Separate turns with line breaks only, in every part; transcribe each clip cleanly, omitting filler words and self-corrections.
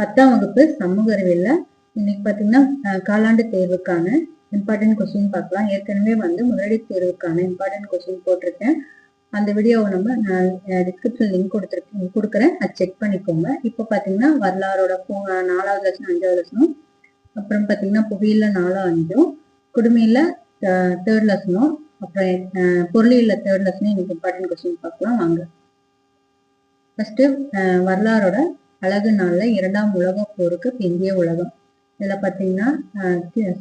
10ஆம் வகுப்பு சமூக அறிவியல்ல இன்னைக்கு பாத்தீங்கன்னா காலாண்டு தேர்வுக்கான இம்பார்ட்டன்ட் கொஸ்டின் பார்க்கலாம். ஏற்கனவே முதலடி தேர்வுக்கான இம்பார்ட்டன்ட் கொஸ்டின் போட்டிருக்கேன். அந்த வீடியோவை நான் டிஸ்கிரிப்ஷன் லிங்க் கொடுக்குறேன், அது செக் பண்ணிக்கோங்க. இப்போ பாத்தீங்கன்னா வரலாறோட 4வது லெசன் 5வது லெசனும், அப்புறம் பாத்தீங்கன்னா புவியியல்ல 4 5 குடிமையில 3rd லெசனும், அப்புறம் பொருளியல்ல 3rd லெசனும் இன்னைக்கு இம்பார்ட்டன்ட் கொஸ்டின் பார்க்கலாம் வாங்க. ஃபர்ஸ்ட் வரலாறோட அழகு நாள்ல 2ஆம் உலக போருக்கு பிந்திய உலகம். இதுல பாத்தீங்கன்னா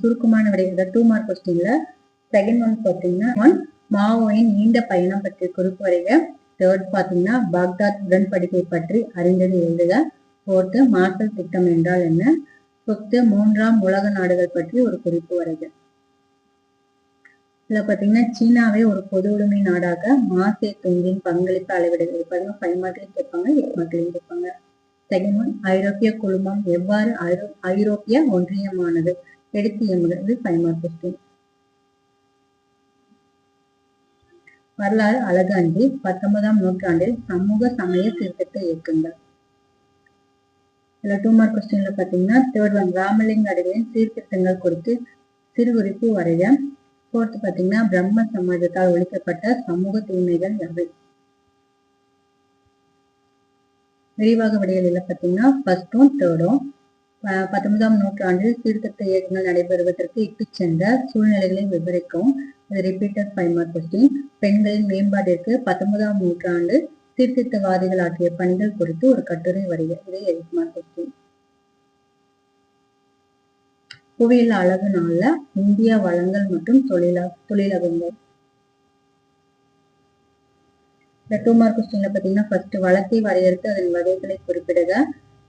சுருக்கமான விடை 2 மார்க் கொஸ்டின்ல செகண்ட் ஒன் பாத்தீங்கன்னா மாவோயின் நீண்ட பயணம் பற்றி குறிப்பு வரைக. தேர்ட் பாத்தீங்கன்னா பாக்தாத் உடன்படிக்கை பற்றி அறிந்தது எழுதுக. ஃபோர்த் மார்ஷல் திட்டம் என்றால் என்ன. ஃபிஃப்த் 3ஆம் உலக நாடுகள் பற்றி ஒரு குறிப்பு வரைக. இதுல பாத்தீங்கன்னா சீனாவை ஒரு பொது உடைமை நாடாக மாசே துங்கின் பங்களிப்பு அளவிடுகிறது. பாத்தீங்கன்னா 5 மார்க்லையும் கேட்பாங்க, 8 மார்க்லையும் கேட்பாங்க. செகண்ட் ஒன் ஐரோப்பிய குழுமம் எவ்வாறு ஐரோப்பிய ஒன்றியமானது எடுத்து இயங்குகிறது. 5 மார்க் கொஸ்டின். வரலாறு அழகு 5 19ஆம் நூற்றாண்டில் சமூக சமய சீர்திருத்த இயக்கங்கள். இதுல 2 மார்க் கொஸ்டின்ல பாத்தீங்கன்னா தேர்ட் ஒன் ராமலிங்க அடிகளின் சீர்திருத்தங்கள் குறித்து சிறு குறிப்பு வரைக. ஃபோர்த் பாத்தீங்கன்னா பிரம்ம சமாஜத்தால் ஒழிக்கப்பட்ட சமூக தீமைகள் எவை. விரிவாக விடைகளில் பாத்தீங்கன்னா ஃபர்ஸ்டும் தேர்டும் 19ஆம் நூற்றாண்டில் சீர்திருத்த இயக்கங்கள் நடைபெறுவதற்கு இட்டு சென்ற சூழ்நிலைகளை விவரிக்கவும். இது ரிப்பீட்டட் 5 மார்க் கொஸ்டின். பெண்களின் மேம்பாட்டிற்கு 19ஆம் நூற்றாண்டு சீர்திருத்தவாதிகள் ஆற்றிய பணிகள் குறித்து ஒரு கட்டுரை வருகிறது. இது 8 மார்க் கொஸ்டின். புவியியல் அழகு நாள்ல இந்திய வளங்கள் மற்றும் தொழிலகங்கள். இந்த 2 மார்க் கொஸ்டின்ல பாத்தீங்கன்னா ஃபர்ஸ்ட் வளத்தை வரையறுத்து அதன் வகைகளை குறிப்பிடுக.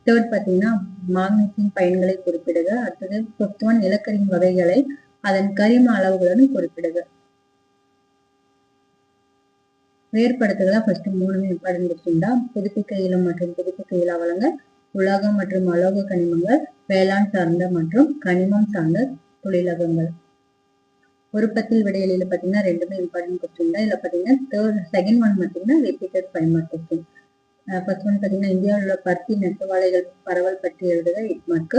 தேர்ட் பாத்தீங்கன்னா மாங்கனீசின் பயன்களை குறிப்பிடுக. அடுத்தது 5th ஒன் நிலக்கரியின் வகைகளை அதன் கரிம அளவுகளுடன் குறிப்பிடுக. வேறுபடுத்துதலா ஃபர்ஸ்ட் 3 இம்பார்ட்டன்ட் கொஸ்டின் தான். புதுப்பிக்க இயலும் மற்றும் புதுப்பிக்க இயலா வளங்கள், உலோகம் மற்றும் அலோக கனிமங்கள், வேளாண் சார்ந்த மற்றும் கனிமம் சார்ந்த தொழிலகங்கள். ஒருபத்தில் விடையில பாத்தீங்கன்னா 2மே இம்பார்ட்டன்ட் கொஸ்டின் தான். இதுல பாத்தீங்கன்னா செகண்ட் ஒன் பாத்தீங்கன்னா repeated 5 mark question. First one பாத்தீங்கன்னா இந்தியாவில் உள்ள பருத்தி நெசவாலைகள் பரவல் பற்றி எழுதுக. 8 மார்க்.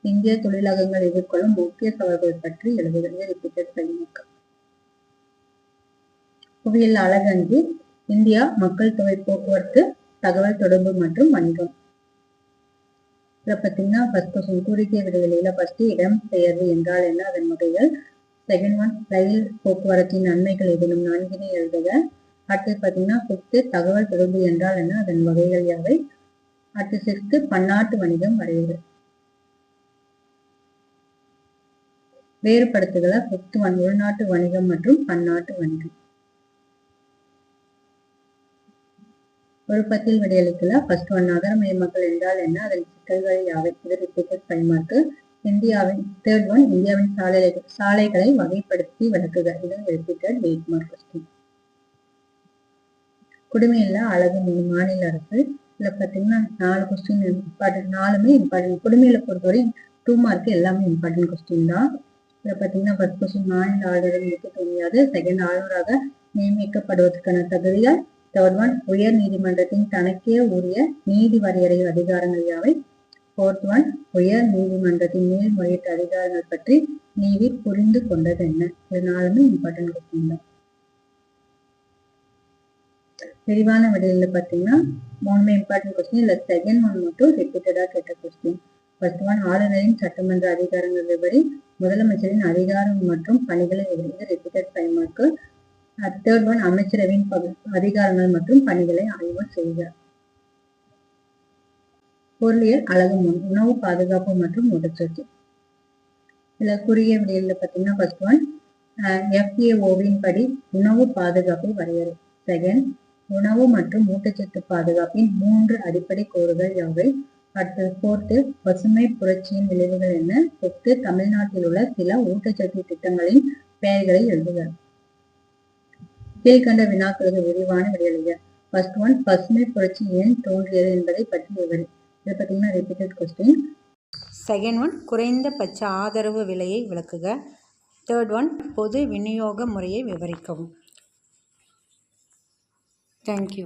இந்திய தொழிலகங்கள் எதிர்கொள்ளும் முக்கிய சவால்கள் பற்றி எழுதுகிறது. Repeated 5 mark. புவியியல் அழகு 5 இந்தியா மக்கள் தொகை போக்குவரத்து தகவல் தொடர்பு மற்றும் வணிகம். இதுல பாத்தீங்கன்னா ஃபர்ஸ்ட் கொஸ்டின் கோரிக்கை விடைகளில ஃபர்ஸ்ட் இடம் பெயர்வு என்றால் என்ன, அதன் வகைகள். செகண்ட் ஒன் ரயில் போக்குவரத்தின் நன்மைகள் ஏதேனும் 4 எழுதுக. அடுத்து பாத்தீங்கன்னா 5th தகவல் தொடர்பு என்றால் என்ன, அதன் வகைகள் யாவை. அடுத்து 6th பன்னாட்டு வணிகம் வரையுது. வேறுபடுத்துதல 5th ஒன் உள்நாட்டு வணிகம் மற்றும் பன்னாட்டு வணிகம். ஒருபத்தில் விடையளிக்கல ஃபர்ஸ்ட் ஒன் நகரமயமாக்கல் என்றால் என்ன, அதன் சிக்கல்கள் யாவை. இது ரிப்பீட்டட் 5 மார்க். இந்தியாவின் தேர்ட் ஒன் இந்தியாவின் சாலைகளை வகைப்படுத்தி விளக்குக. இது ரிப்பீட்டட் 8 மார்க் கொஸ்டின். குடிமையில அழகு 3 மாநில அரசு. இதுல பாத்தீங்கன்னா 4 கொஸ்டின் இம்பார்ட்டன்ட், 4மே இம்பார்ட்டன்ட். குடிமையில பொறுத்தவரை 2 மார்க் எல்லாமே இம்பார்ட்டன்ட் கொஸ்டின் தான். இதுல பாத்தீங்கன்னா ஃபர்ஸ்ட் கொஸ்டின் மாநில ஆளுநரை நீக்க முடியாது. செகண்ட் ஆளுநராக நியமிக்கப்படுவதற்கான தகுதிகள். தேர்ட் ஒன் உயர் நீதிமன்றத்தின் தனக்கே உரிய நீதி வரையறை அதிகாரங்கள் யாவை. ஃபோர்த் ஒன் உயர் நீதிமன்றத்தின் மேல்முறையீட்டு அதிகாரங்கள் பற்றி நீதி புரிந்து கொண்டது என்ன. இது 4மே இம்பார்ட்டன்ட் கொஸ்டின் தான். விரிவான விடையில பாத்தீங்கன்னா 3மே இம்பார்ட்டன்ட் கொஸ்டின். இல்ல செகண்ட் ஒன் மட்டும் ரிப்பீட்டடா கேட்ட கொஸ்டின். ஃபர்ஸ்ட் ஒன் ஆளுநரின் சட்டமன்ற அதிகாரங்கள் விவரி, முதலமைச்சரின் அதிகாரம் மற்றும் பணிகளை விவரித்து ரிப்பீட்டட் 5 மார்க். தேர்ட் ஒன் அமைச்சரவையின் அதிகாரங்கள் மற்றும் பணிகளை ஆய்வு செய்க. பொருளியல் அழகு 3 உணவு பாதுகாப்பு மற்றும் ஊட்டச்சத்து. இதுல குறுகிய விடையில பாத்தீங்கன்னா ஃபர்ஸ்ட் ஒன் FAO-வின் படி உணவு பாதுகாப்பு வரையறை. செகண்ட் உணவு மற்றும் ஊட்டச்சத்து பாதுகாப்பின் 3 அடிப்படை கூறுகள் யாவை. அடுத்தது ஃபோர்த் பசுமை புரட்சியின் விளைவுகள் என்ன. 5th தமிழ்நாட்டில் உள்ள சில ஊட்டச்சத்து திட்டங்களின் பெயர்களை எழுதுக. கீழ்கண்ட வினாக்களுக்கு விரிவான விடையளிக்க. ஃபர்ஸ்ட் ஒன் பசுமை புரட்சி ஏன் தோன்றியது என்பதை பற்றி விவரி. இது பாத்தீங்கன்னா ரிப்பீட்டட் கொஸ்டின். செகண்ட் ஒன் குறைந்தபட்ச ஆதரவு விலையை விளக்குக. தேர்ட் ஒன் பொது விநியோக முறையை விவரிக்கவும். தேங்க்யூ.